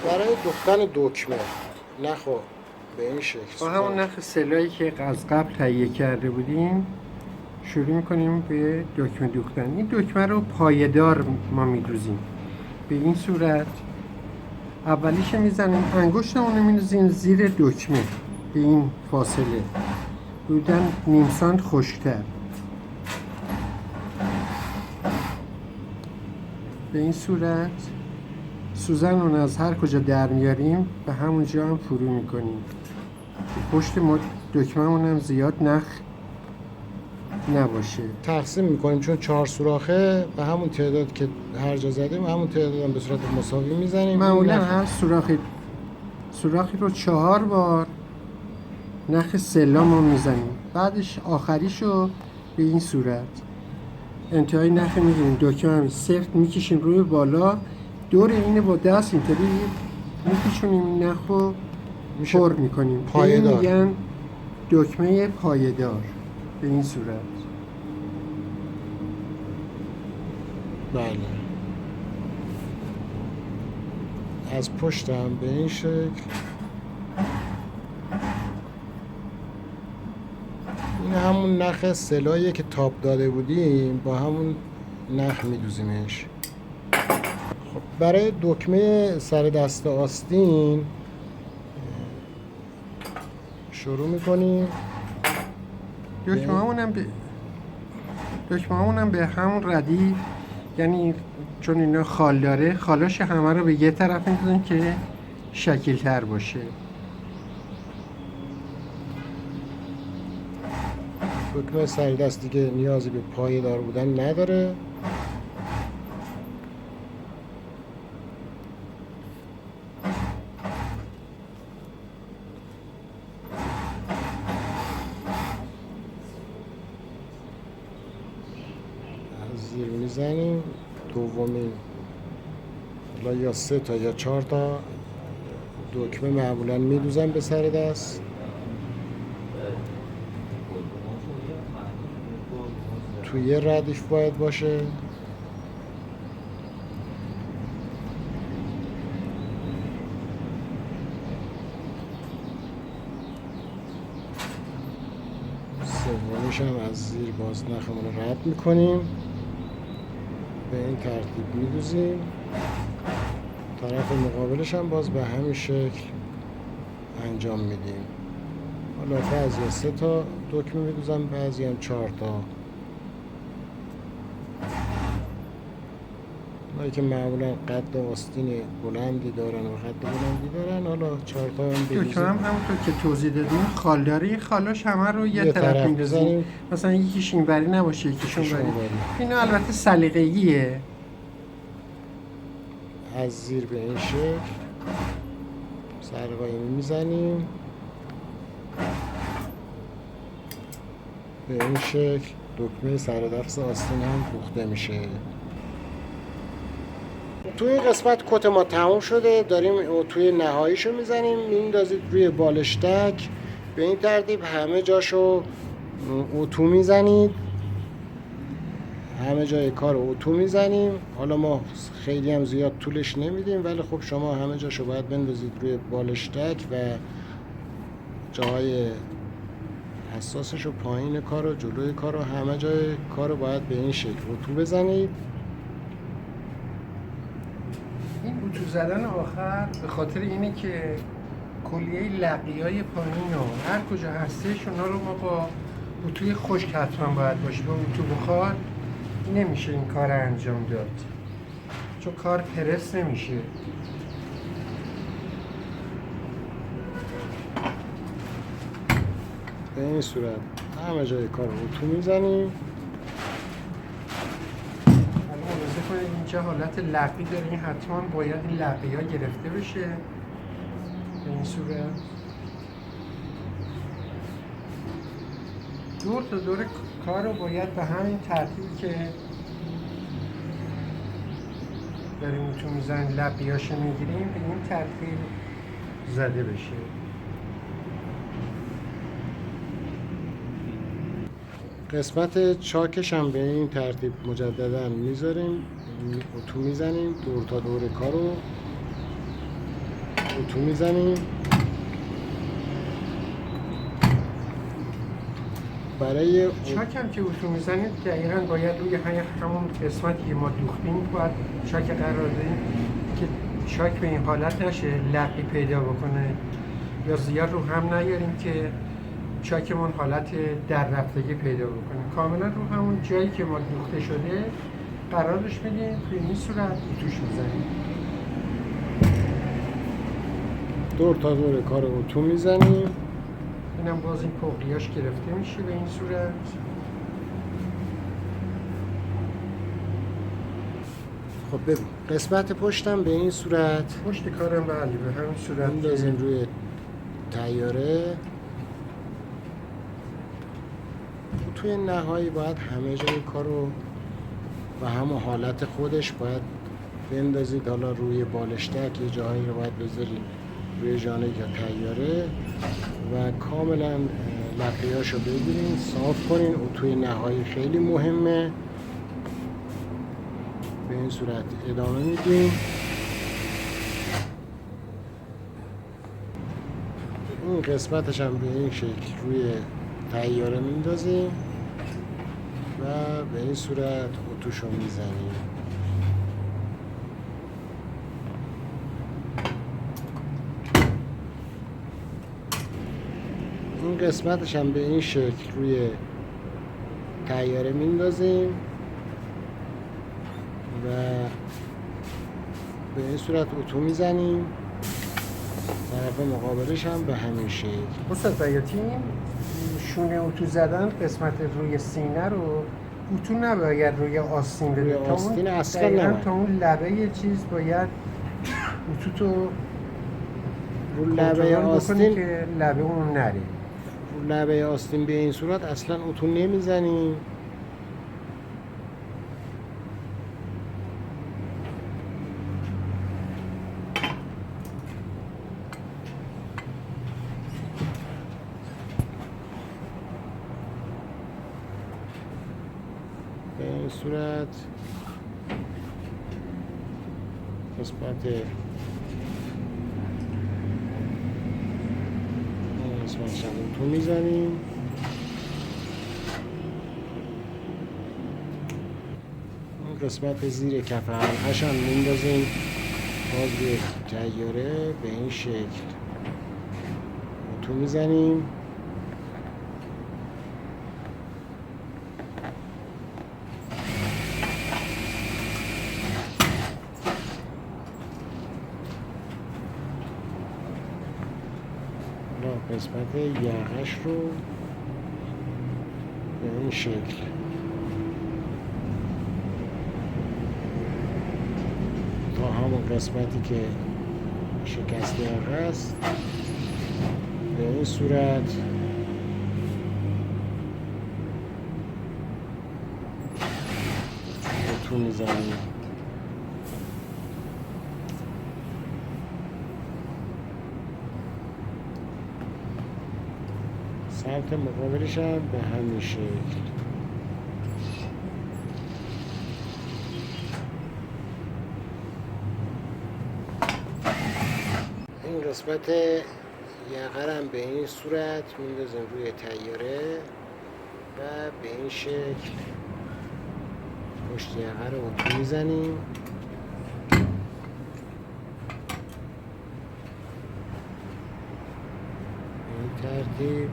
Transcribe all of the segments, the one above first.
برای دوختن دکمه نخو به این شکل با همون نخ سلایی که از قبل تهیه کرده بودیم شروع میکنیم به دکمه دوختن. این دکمه رو پایه‌دار ما میدوزیم به این صورت. اولیش میزنیم انگشتمون رو میندازیم زیر دکمه به این فاصله، حدوداً نیم سانت خشک‌تر. به این صورت سوزن رو از هر کجا در میاریم به همون جا هم فرو میکنیم. پشت دکمه‌مون هم زیاد نخ نباشه. تقسیم میکنیم چون 4 سوراخه به همون تعداد که هر جا زدیم همون تعداد هم به صورت مساوی میزنیم. معمولا هر سوراخی رو 4 بار نخ سلام رو میزنیم، بعدش آخریشو به این صورت انتهای نخ میگیریم، دکمه هم سفت میکشیم روی بالا، دور اینه با دست اینطوری میکشونیم این نخ رو پر میکنیم. پایه‌دار میگن دکمه پایه‌دار به این صورت. بله. از پشت هم به این شکل. این همون نخ سلاییه که تاپ داده بودیم، با همون نخ میدوزیمش. خب برای دکمه سر دست آستین شروع میکنیم. دکمه هم به همون ردیف، یعنی چون اینا خال داره، خالاش همه رو به یه طرف میدونن که شکل تر باشه. دکمه سر دست دیگه نیازی به پایه‌دار بودن نداره. از زیر میزنیم. دومین حالا یا 3 تا یا 4 تا دکمه معمولا میدوزن به سر دست. توی ردیف باید باشه. سومیش هم از زیر باز نخمون رو رد میکنیم، به این ترتیب میدوزیم. طرف مقابلش هم باز به همین شکل انجام میدیم. حالا بعضی 3 تا دکمه میدوزن، بعضی هم 4 تا. اونایی که معمولا قد آستین بلندی دارن و قد بلندی دارن، حالا 4 تا هم بدوزیم. دکمه هم همونطور که توضیح دادیم خال داره، این خالاش همه رو یه طرف میندازیم، مثلا یکیش اینوری نباشه یکیش اونوری. اینا البته سلیقه‌ایه. از زیر به این شکل سرقایمی میزنیم، به این شکل دکمه سر دست آستین هم دوخته میشه. توی این قسمت کت ما تموم شده، داریم توی نهاییشو میزنیم. میندازید روی بالشتک، به این ترتیب همه جاشو اتو میزنید، همه جای کار اتو میزنیم. حالا ما خیلی هم زیاد طولش نمیدیم، ولی خب شما همه جاشو باید بندازید روی بالشتک و جاهای حساسش و پایین کار و جلوی کار و همه جای کار رو باید به این شکل اتو بزنید. این اتو زدن آخر به خاطر اینه که کلیه لقیای پایین و هر کجا هستش اونا رو ما با اتوی خشک حتما باید باشه. با اتو بخار نمیشه این کار انجام داد، چون کار پرس نمیشه. به این صورت همه جای کار رو اتو میزنیم. حالا ملاحظه کنید اینجا حالت لقی داره، این حتما باید این لقی ها گرفته بشه به این صورت. دور تا دور کار رو باید به همین ترتیبی که داریم اتو میزنیم لقیاشو میگیریم به این ترتیب زده بشه. قسمت چاکش هم به این ترتیب مجددا میذاریم، اتو میزنیم دور تا دور کارو. اتو میزنیم. برای چاک هم که اتو میزنید دقیقا باید روی همون قسمتی که ما دوختیم باید چاک قرار بدیم که چاک به این حالت نشه لقی پیدا بکنه یا زیاد رو هم نیاریم که چاکمون حالت در رفتگی پیدا بکنه. کاملا رو همون جایی که ما دوخته شده قرارش میدیم، به این صورت اتوش میزنیم. دور تا دور کار اتو میزنیم. اینم باز این پقلیاش گرفته میشه به این صورت. خب ببین قسمت پشتم به این صورت پشت کارم بله به همین صورت میندازیم روی طیاره. توی نهایی باید همه جای کار رو و همون حالت خودش باید بندازید. حالا روی بالشتک یه جاهایی رو باید بذارید روی جانب طیاره و کاملا لقیاش رو بگیرین صاف کنین. اتوی نهایی خیلی مهمه. به این صورت ادامه میدیم. این قسمتش هم به این شکل روی طیاره میندازیم و به این صورت اتوشو میزنیم. این قسمتش هم به این شکل روی طیاره میندازیم و به این صورت اتو میزنیم. طرف مقابلش هم به همین شکل. استاد بیاتی شونه اتو زدن قسمت روی سینه رو اتو نباید روی آستین بده. روی آستین اصلا دقیقاً نباید. تا اون لبه یه چیز باید اتو تو رو کنترل لبه بکنی آستین که لبه اون نره. رو لبه آستین به این صورت اصلا اتو نمیزنیم. به این صورت قسمت اتو میزنیم. اون قسمت زیر کف حلقش هم میندازیم باز روی طیاره به این شکل اتو میزنیم. قسمت یقش رو به این شکل تا همون قسمتی که شکست یقه است به این صورت اتو میزنیم. سمت مقابلش هم به همین شکل. این قسمت یقه هم به این صورت میندازیم روی طیاره و به این شکل پشت یقه رو اتو میزنیم. به این ترتیب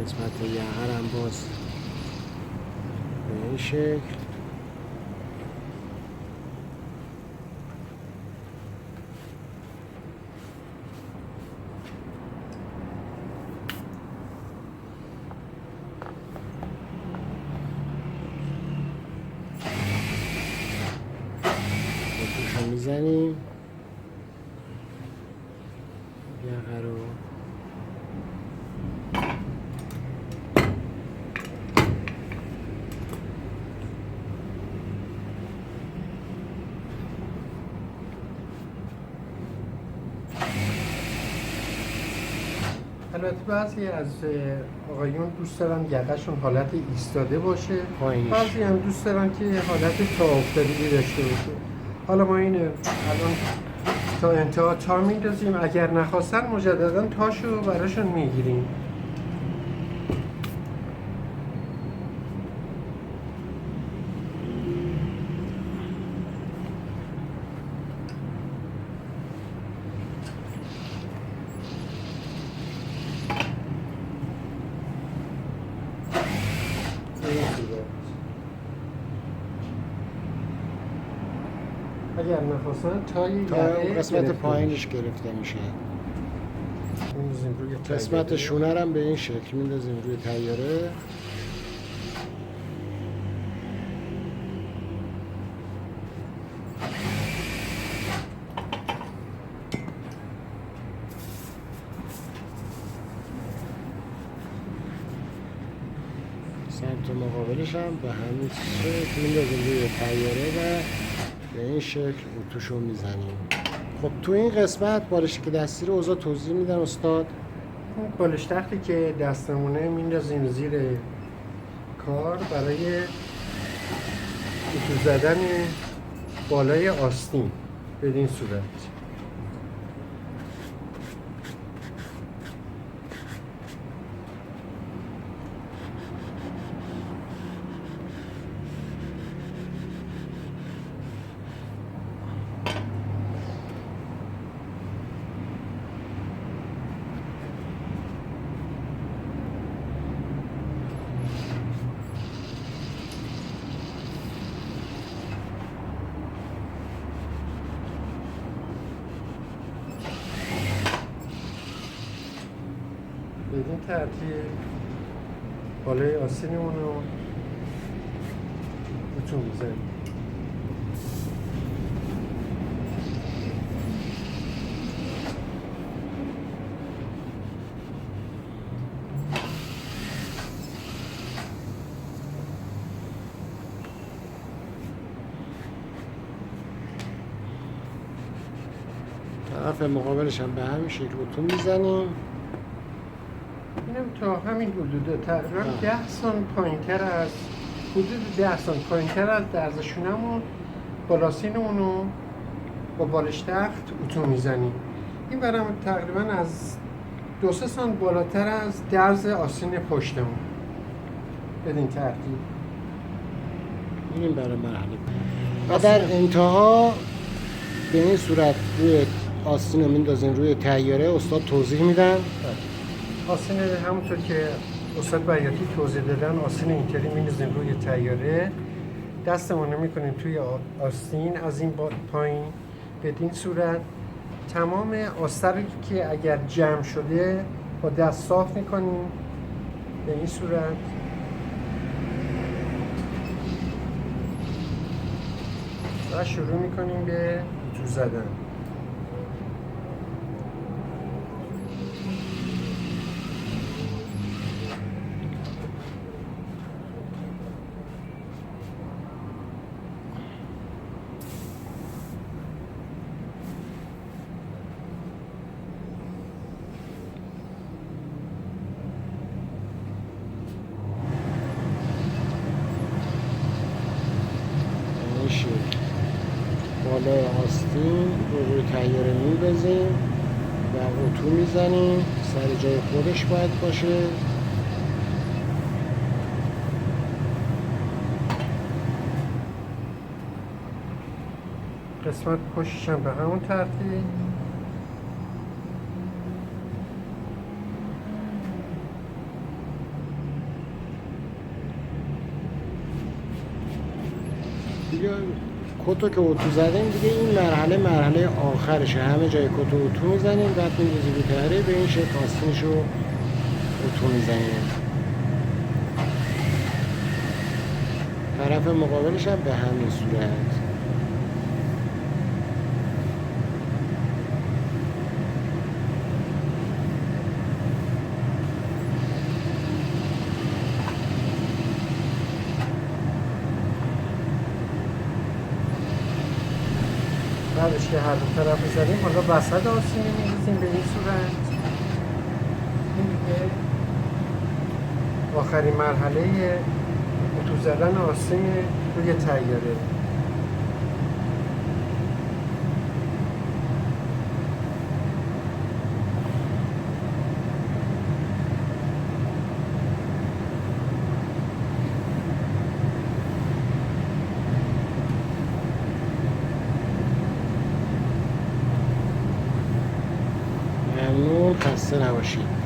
قسمت یقه هم باز به این شکل اتوشو میزنیم. یقه رو البته بعضی از آقایون دوست دارن یقهشون حالت ایستاده باشه، پایینش. بعضی هم دوست دارن که حالت تا افتادگی داشته باشه. حالا ما این الان تا انتها تا میندازیم، اگر نخواستن مجددا تاشو براشون میگیریم. اگر نخواستن تا یقه قسمت گرفته پایینش گرفته میشه. می‌ریزیم روی قسمت تیاره. شونه رو هم به این شکل میندازیم روی تیاره. سمت مقابلش هم به همین شکل میندازیم روی تیاره و به این شکل اتوشو میزنیم. خب تو این قسمت بالشی که دستی رو اوضاع توضیح میدن استاد. اون بالش تختی که دستمونه میندازیم زیر کار برای اتو زدن بالای آستین بدین صورت. بدین ترتیب بالای آستینمون رو اتو میزنیم. طرف مقابلش هم به همین شکل اتو میزنیم. اینم تا همین حدود تقریبا 10 سانت پایینتر از حدود 10 سانت پایینتر از درزشونمون بالاسینمون رو با بالش تخت اتو میزنیم. این برام تقریبا از 2-3 سانت بالاتر از درز آستین پشتمون. بدین ترتیب میریم برای مرحله و در انتها به این صورت روی آستین رو میندازیم روی تیاره. استاد توضیح میدن. آستین همونطور که استاد بیاتی توضیح دادن، آستین اینطوری می‌ریزیم روی تیاره، دستمون رو می‌کنیم توی آستین از این پایین بدین صورت. تمام آستر که اگر جمع شده با دست صاف می‌کنیم به این صورت. و شروع می‌کنیم به اتو زدن. این شکل بالای آستین رو روی تیاره میندازیم و اتو میزنیم. سر جای خودش باید باشه. قسمت پشتش هم به همون ترتیب. دیگه کتو که اتو زدیم دیگه این مرحله آخرشه. همه جای کتو اتو میزنیم، بعد میندازیم روی تیاره به این شکل آستینش رو اتو میزنیم. طرف مقابلش هم به همین صورت. بعدش که هر دو طرف زدیم، حالا وسط آستین می‌ریزیم به این صورت. این آخرین مرحله اتو زدن آستین روی طیاره. ممنون، خسته نباشید.